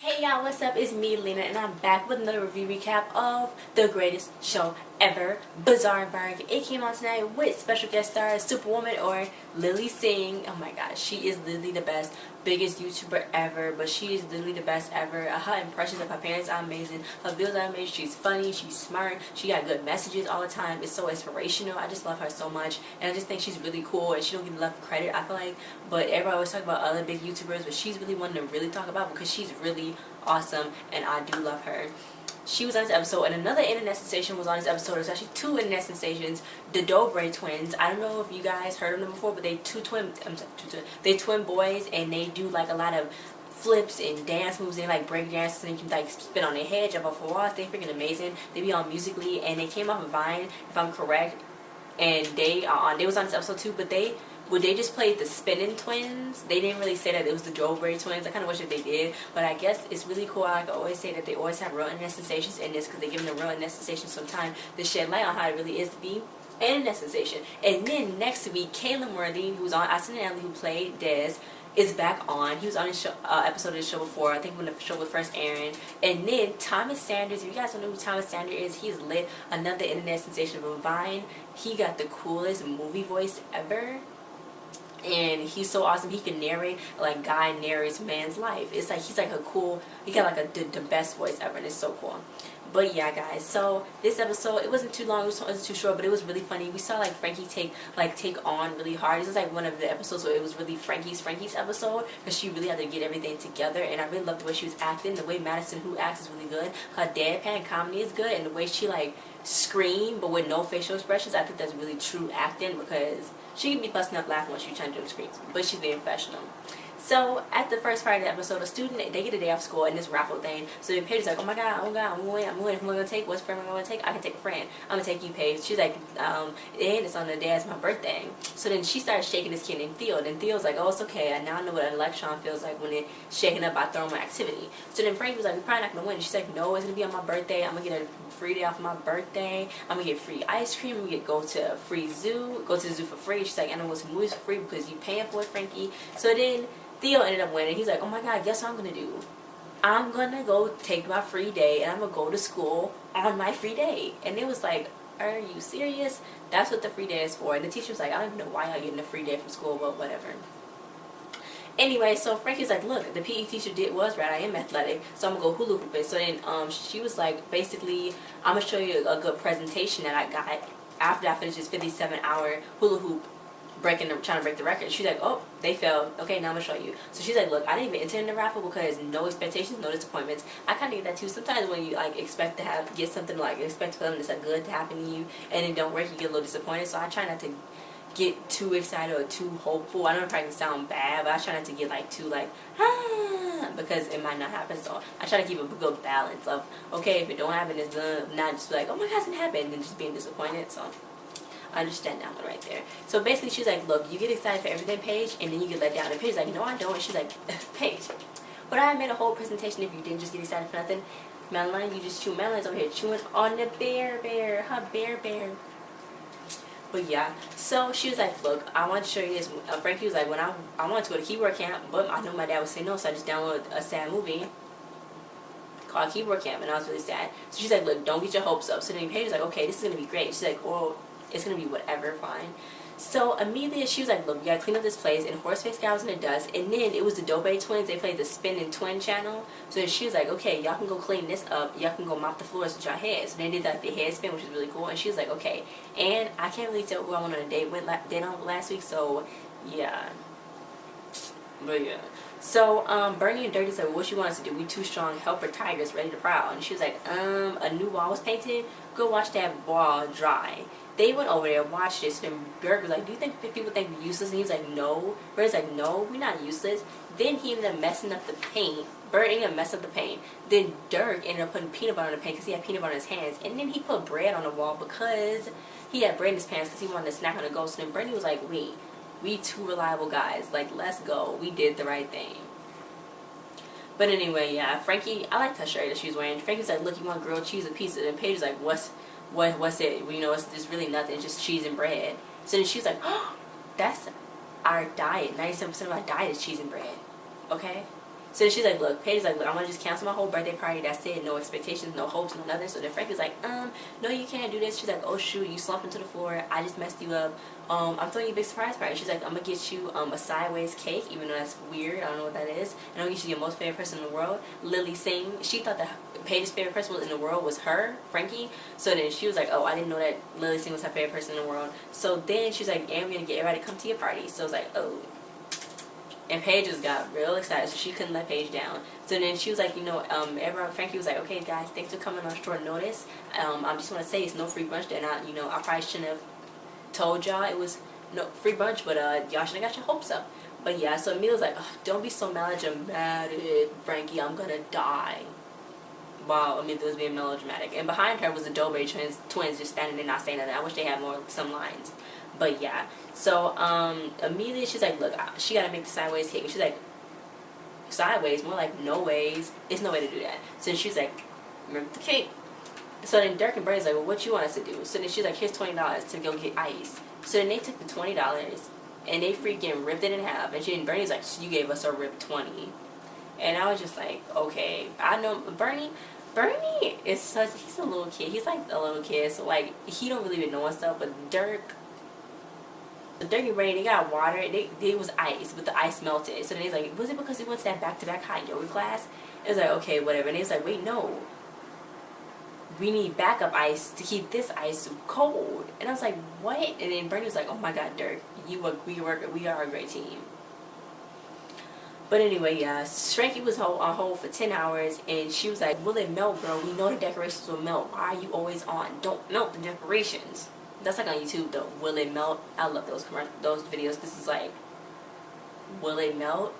Hey y'all, what's up? It's me, Lena, and I'm back with another review recap of the greatest show ever, Bizaardvark. It came out tonight with special guest stars SuperWoman or Lilly Singh. Oh my gosh, she is literally the best, biggest YouTuber ever, but she is literally the best ever. Her impressions of her parents are amazing. Her videos are amazing. She's funny, she's smart, she got good messages all the time. It's so inspirational. I just love her so much, and I just think she's really cool, and she don't get enough credit, I feel like. But everybody always talk about other big YouTubers, but she's really one to really talk about because she's really awesome, and I do love her. She was on this episode, and another internet sensation was on this episode. There's actually two internet sensations, the Dobre twins. I don't know if you guys heard of them before, but they they twin boys, and they do like a lot of flips and dance moves. They like break dances, and you can like spin on their head, jump off of walls. They're freaking amazing. They be on Musically, and they came off of Vine, if I'm correct, and they was on this episode too, but they just played the spinning twins. They didn't really say that it was the Dobre twins. I kind of wish that they did, but I guess it's really cool. I always say that they always have real internet sensations in this because they're giving the real internet sensations some time to shed light on how it really is to be an internet sensation. And then next week, Caleb Worthy, who's on Accidentally, who played Des, is back on. He was on his show, episode of the show before, I think when the show was first airing. And then Thomas Sanders, if you guys don't know who Thomas Sanders is, he's lit, another internet sensation from Vine. He got the coolest movie voice ever. And he's so awesome. He can narrate like guy narrates man's life. It's like he's like a cool. He got like the best voice ever, and it's so cool. But yeah, guys. So this episode, it wasn't too long. It wasn't too short, but it was really funny. We saw like Frankie take on really hard. This is like one of the episodes where it was really Frankie's episode because she really had to get everything together. And I really loved the way she was acting. The way Madison who acts is really good. Her deadpan comedy is good, and the way she like scream but with no facial expressions. I think that's really true acting because she can be busting up laughing when she's trying to do the screams, but she's being professional. So at the first part of the episode, a student, they get a day off school in this raffle thing. So then Paige's like, oh my god, I'm going. Who am I going to take? What's friend am I going to take? I can take a friend. I'm going to take you, Paige. She's like, and it's on the day as my birthday. So then she started shaking this kid named Theo. Then Theo's like, oh, it's okay. I now know what an electron feels like when it's shaking up by thermal activity. So then Frankie was like, we're probably not going to win. She's like, no, it's going to be on my birthday. I'm going to get a free day off of my birthday. I'm going to get free ice cream. I'm going to go to a free zoo. Go to the zoo for free. She's like, I know what's movies for free because you paying for it, Frankie. So then Theo ended up winning. He's like, oh my god, guess what I'm going to do? I'm going to go take my free day and I'm going to go to school on my free day. And it was like, are you serious? That's what the free day is for. And the teacher was like, I don't even know why y'all getting a free day from school, but whatever. Anyway, so Frankie's like, look, the PE teacher was right. I am athletic, so I'm going to go hula hoop it. So then she was like, basically, I'm going to show you a good presentation that I got after I finished this 57-hour hula hoop trying to break the record. She's like, oh, they failed. Okay, now I'm gonna show you. So she's like, look, I didn't even enter in the raffle because no expectations, no disappointments. I kind of get that too. Sometimes when you like expect to get something, like expect something that's like good to happen to you and it don't work, you get a little disappointed. So I try not to get too excited or too hopeful. I know it probably sound bad, but I try not to get like too like because it might not happen. So I try to keep a good balance of, okay, if it don't happen, it's done. Not just like, oh my god, it happened, and then just being disappointed. So I understand that one right there. So basically, she's like, look, you get excited for everything, Paige, and then you get let down. And Paige's like, no, I don't. And she's like, Paige, would I have made a whole presentation if you didn't just get excited for nothing? Madeline, you just chew. Madeline's over here chewing on the bear. Her bear. But yeah, so she was like, look, I want to show you this. Frankie was like, when I wanted to go to keyboard camp, but I know my dad would say no, so I just downloaded a sad movie called Keyboard Camp, and I was really sad. So she's like, look, don't get your hopes up. So then Paige was like, okay, this is going to be great. She's like, well, it's going to be whatever, fine. So immediately she was like, look, you got to clean up this place. And Horseface guy was in the dust. And then it was the Dobre twins. They played the Spin and Twin channel. So then she was like, okay, y'all can go clean this up. Y'all can go mop the floors with your heads. So they did like the head spin, which is really cool. And she was like, okay. And I can't really tell who I went on a date with last week. So yeah. But yeah. So Bernie and Dirty said, well, what she wants to do? We two strong helper tigers ready to prowl. And she was like, a new wall was painted. Go watch that wall dry. They went over there, watched this, and Berg was like, do you think people think we're useless? And he was like, no. Berg's like, no, we're not useless. Then he ended up messing up the paint. Berg ended up messing up the paint. Then Dirk ended up putting peanut butter on the paint because he had peanut butter in his hands. And then he put bread on the wall because he had bread in his pants because he wanted to snack on the ghost. And then Bernie was like, wait, we two reliable guys. Like, let's go. We did the right thing. But anyway, yeah, Frankie, I liked her shirt that she was wearing. Frankie was like, look, you want grilled cheese and pizza? And Paige was like, what's it? You know, it's really nothing. It's just cheese and bread. So then she was like, oh, that's our diet. 97% of our diet is cheese and bread. Okay? So she's like, look, Paige is like, look, I'm gonna just cancel my whole birthday party. That's it. No expectations, no hopes, no nothing. So then Frankie's like, no, you can't do this. She's like, oh shoot, you slumped into the floor. I just messed you up. I'm throwing you a big surprise party. She's like, I'm gonna get you a sideways cake, even though that's weird. I don't know what that is. And I'm gonna get you your most favorite person in the world, Lilly Singh. She thought that Paige's favorite person in the world was her, Frankie. So then she was like, oh, I didn't know that Lilly Singh was her favorite person in the world. So then she's like, and we're gonna get everybody to come to your party. So I was like, oh. And Paige just got real excited, so she couldn't let Paige down. So then she was like, you know, everyone, Frankie was like, okay, guys, thanks for coming on short notice. I just want to say it's no free brunch. They're not, you know, I probably shouldn't have told y'all it was no free brunch, but y'all shouldn't have got your hopes up. But yeah, so Mila's like, oh, don't be so melodramatic, Frankie, I'm gonna die. Wow, Amelia was being melodramatic. And behind her was the Dobre twins just standing there not saying nothing. I wish they had some lines. But yeah, so Amelia, she's like, look, she gotta make the sideways cake. And she's like, sideways? More like no ways. There's no way to do that. So then she's like, remember the cake. So then Dirk and Bernie's like, well, what you want us to do? So then she's like, here's $20 to go get ice. So then they took the $20 and they freaking ripped it in half. And Bernie's like, so you gave us a ripped 20. And I was just like, okay, I know Bernie is he's a little kid. He's like a little kid, so like he don't really even know stuff. But Dirk and Bernie, they got water. They was ice, but the ice melted. So then he's like, was it because he went to that back-to-back hot yoga class? It was like, okay, whatever. And he's like, wait, no. We need backup ice to keep this ice cold. And I was like, what? And then Bernie was like, oh my God, Dirk, we are a great team. But anyway, yeah, Frankie was on hold for 10 hours, and she was like, will it melt, girl? We know the decorations will melt. Why are you always on? Don't melt the decorations. That's like on YouTube, though. Will it melt? I love those videos. This is like, will it melt?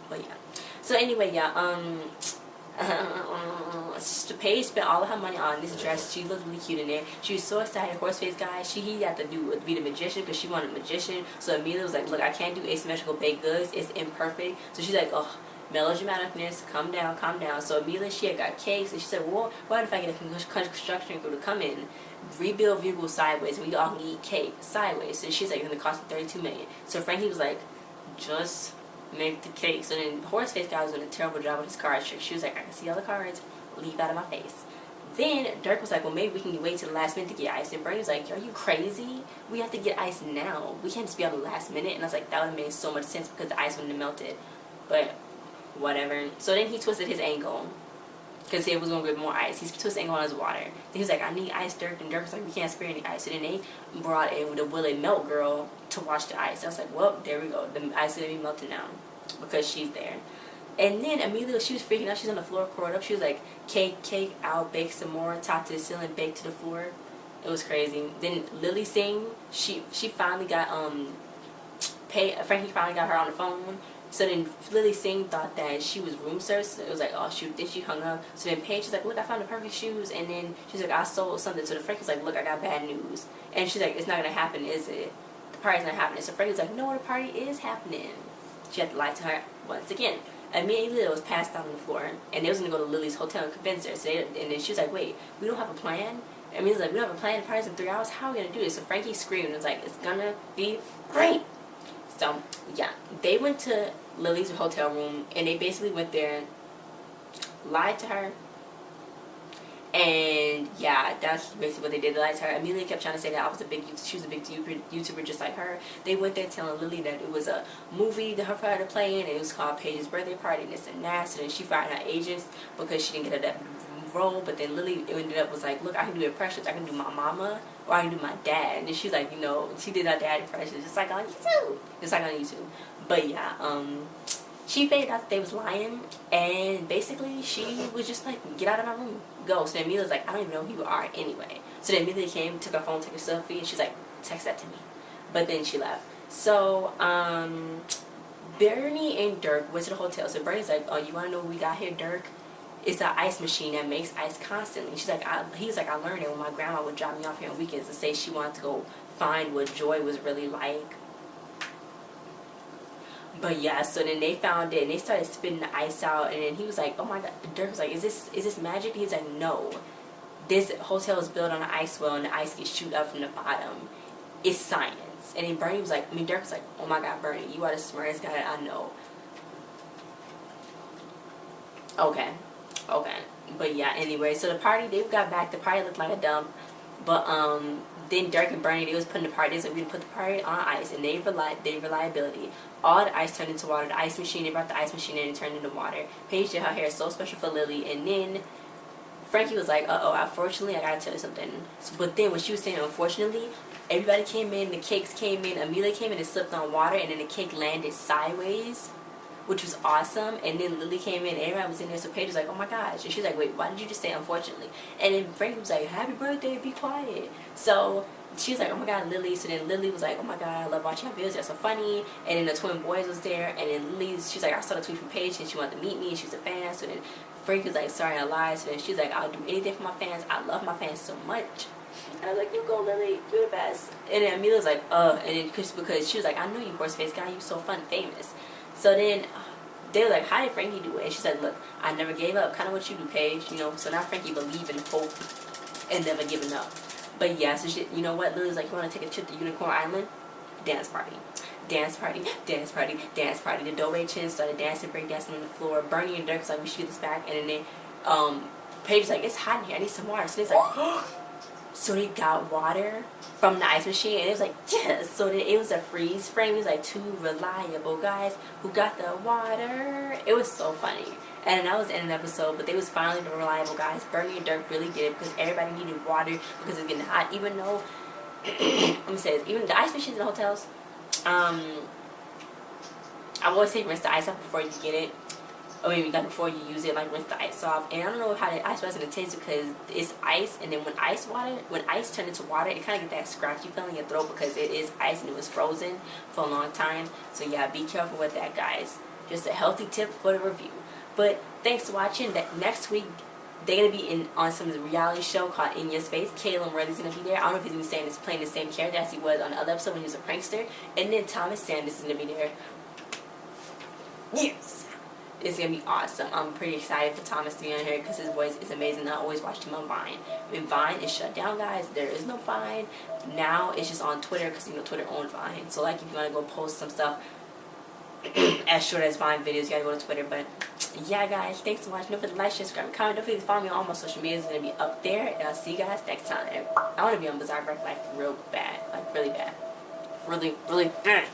But yeah. So anyway, yeah, Paige spent all of her money on this dress. She looked really cute in it. She was so excited. Horseface guy, he had to be the magician because she wanted a magician. So Amelia was like, look, I can't do asymmetrical baked goods. It's imperfect. So she's like, oh, melodramaticness, calm down, calm down. So Mila, she had got cakes, and she said, well, what if I get a construction crew to come in, rebuild Vigo sideways, and we all can eat cake sideways? So she's like, it's going to cost me $32 million. So Frankie was like, just make the cake. So then Horseface guy was doing a terrible job with his card trick. She was like, I can see all the cards, leave out of my face. Then Dirk was like, well, maybe we can wait till the last minute to get ice. And Bernie was like, are you crazy? We have to get ice now. We can't just be on the last minute. And I was like, that would have made so much sense because the ice wouldn't have melted. But whatever. So then he twisted his ankle because he was going to get more ice. He twisted his ankle on his water. Then he was like, I need ice, Dirk. And Dirk was like, we can't spare any ice. So then they brought in the Will It Melt girl to watch the ice. I was like, well, there we go. The ice is going to be melted now because she's there. And then Amelia, she was freaking out. She's on the floor, curled up. She was like, cake, I'll bake some more, top to the ceiling, bake to the floor. It was crazy. Then Lilly Singh, she finally got Frankie finally got her on the phone. So then Lilly Singh thought that she was room service. So it was like, oh shoot, then she hung up. So then Paige was like, look, I found the perfect shoes. And then she's like, I sold something. So the Frankie was like, look, I got bad news. And she's like, it's not gonna happen, is it? The party's not happening. So Frankie was like, no, the party is happening. She had to lie to her once again. Amelia was passed out on the floor, and they was going to go to Lily's hotel and convince her. So and then she was like, wait, we don't have a plan? Amelia's like, we don't have a plan, the party's in 3 hours, how are we going to do this? So Frankie screamed and was like, it's going to be great. So, yeah, they went to Lily's hotel room, and they basically went there, lied to her, and yeah, that's basically what they did. They lied to her. Amelia kept trying to say that she was a big YouTuber just like her. They went there telling Lily that it was a movie that her father playing, and it was called Paige's Birthday Party, and this and that. So then she fired her agents because she didn't get her that role. But then Lily ended up was like, look, I can do impressions. I can do my mama or I can do my dad. And then she's like, you know, she did her dad impressions just like on YouTube. Just like on YouTube. But yeah, she figured out that they was lying, and basically she was just like, get out of my room, go. So then Mila's like, I don't even know who you are anyway. So then Mila came, took her phone, took a selfie, and she's like, text that to me. But then she left. So Bernie and Dirk went to the hotel. So Bernie's like, oh, you want to know what we got here, Dirk? It's an ice machine that makes ice constantly. She's like, he was like, I learned it when my grandma would drop me off here on weekends to say she wanted to go find what joy was really like. But yeah, so then they found it and they started spitting the ice out, and then he was like, oh my God, Dirk was like, is this magic? He's like, no, this hotel is built on an ice well and the ice gets shoot up from the bottom. It's science. And then Bernie was like, Dirk was like, oh my God, Bernie, you are the smartest guy I know. Okay. Okay. But yeah, anyway, so the party, they got back. The party looked like a dump. But then Dirk and Bernie, they was putting the party, so we put the party on ice, and they reliability. All the ice turned into water. The ice machine, they brought the ice machine in and turned into water. Paige did her hair so special for Lily, and then Frankie was like, uh-oh, unfortunately, I gotta tell you something. So, but then when she was saying unfortunately, everybody came in, the cakes came in, Mila came in and slipped on water, and then the cake landed sideways, which was awesome. And then Lily came in, everybody was in there, so Paige was like, oh my gosh. And she's like, wait, why did you just say unfortunately? And then Frankie was like, happy birthday, be quiet. So she was like, oh my god, Lily. So then Lily was like, oh my god, I love watching your videos, they're so funny. And then the twin boys was there, and then Lily, she's like, I saw the tweet from Paige, and she wanted to meet me, and she's a fan. So then Frankie was like, sorry, I lied. So then she's like, I'll do anything for my fans, I love my fans so much. And I was like, you go, Lily, you're the best. And then Mila's like, and then because she was like, I know you, horse face guy, you so fun, famous. So then they were like, how did Frankie do it? And she said, look, I never gave up. Kind of what you do, Paige. You know, so now Frankie believe in hope and never giving up. But yeah, so she, you know what? Lily's like, you want to take a trip to Unicorn Island? Dance party. Dance party, dance party, dance party. The Doe Chin started dancing, break dancing on the floor. Bernie and Dirk was like, we should get this back. And then they, Paige's like, it's hot in here. I need some water. So they're like, so they got water from the ice machine, and it was like, yes. So then it was a freeze frame. It was like two reliable guys who got the water. It was so funny. And that was the end of the episode, but they was finally the reliable guys. Bernie and Dirk really did it because everybody needed water because it's getting hot. Even though, let me say this, even the ice machines in the hotels, I always say rinse the ice off before you get it. Or maybe like before you use it, like rinse the ice off. And I don't know how the ice was going to taste because it's ice, and then when ice turned into water, it kind of get that scratchy feeling in your throat because it is ice and it was frozen for a long time. So yeah, be careful with that, guys. Just a healthy tip for the review. But thanks for watching. That next week they're gonna be on some reality show called In Your Space. Caleb Worthy's gonna be there. I don't know if he's gonna be saying playing the same character as he was on the other episode when he was a prankster. And then Thomas Sanders is gonna be there. Yes. It's going to be awesome. I'm pretty excited for Thomas to be on here because his voice is amazing. I always watched him on Vine. When Vine is shut down, guys, there is no Vine. Now it's just on Twitter because, you know, Twitter owns Vine. So, like, if you want to go post some stuff as short as Vine videos, you got to go to Twitter. But, yeah, guys, thanks for watching. Don't forget to like, share, subscribe, and comment. Don't forget to follow me on all my social media. It's going to be up there. And I'll see you guys next time. I want to be on Bizaardvark, like, real bad. Like, really bad. Really, really bad.